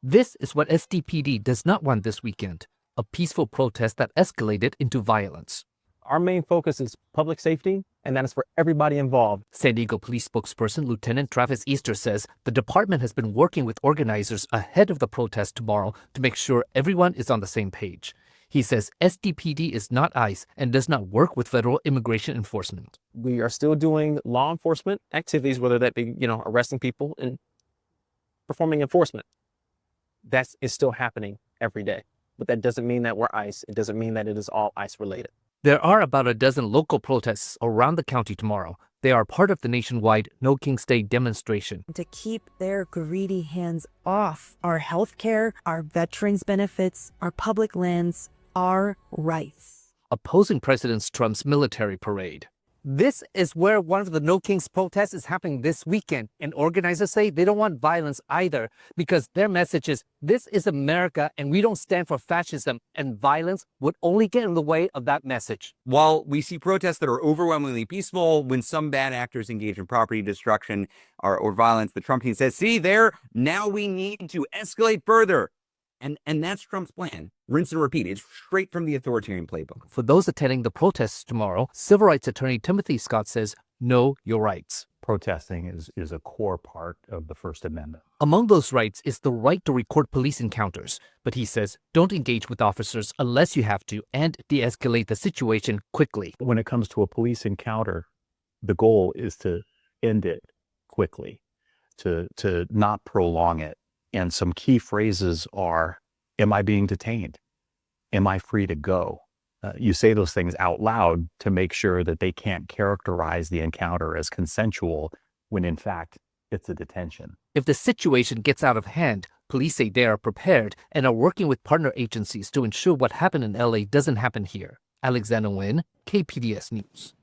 This is what SDPD does not want this weekend, a peaceful protest that escalated into violence. Our main focus is public safety, and that is for everybody involved. San Diego Police spokesperson Lieutenant Travis Easter says the department has been working with organizers ahead of the protest tomorrow to make sure everyone is on the same page. He says SDPD is not ICE and does not work with federal immigration enforcement. We are still doing law enforcement activities, whether that be, arresting people and performing enforcement. That is still happening every day. But that doesn't mean that we're ICE. It doesn't mean that it is all ICE related. There are about a dozen local protests around the county tomorrow. They are part of the nationwide No Kings Day demonstration. To keep their greedy hands off our health care, our veterans benefits, our public lands, our rights. Opposing President Trump's military parade. This is where one of the No Kings protests is happening this weekend. And organizers say they don't want violence either because their message is, this is America and we don't stand for fascism, and violence would only get in the way of that message. While we see protests that are overwhelmingly peaceful, when some bad actors engage in property destruction or violence, the Trump team says, see there, now we need to escalate further. And that's Trump's plan. Rinse and repeat. It's straight from the authoritarian playbook. For those attending the protests tomorrow, civil rights attorney Timothy Scott says, know your rights. Protesting is a core part of the First Amendment. Among those rights is the right to record police encounters. But he says, don't engage with officers unless you have to and de-escalate the situation quickly. When it comes to a police encounter, the goal is to end it quickly, to not prolong it. And some key phrases are, am I being detained? Am I free to go? You say those things out loud to make sure that they can't characterize the encounter as consensual when in fact it's a detention. If the situation gets out of hand, police say they are prepared and are working with partner agencies to ensure what happened in LA doesn't happen here. Alexander Nguyen, KPBS News.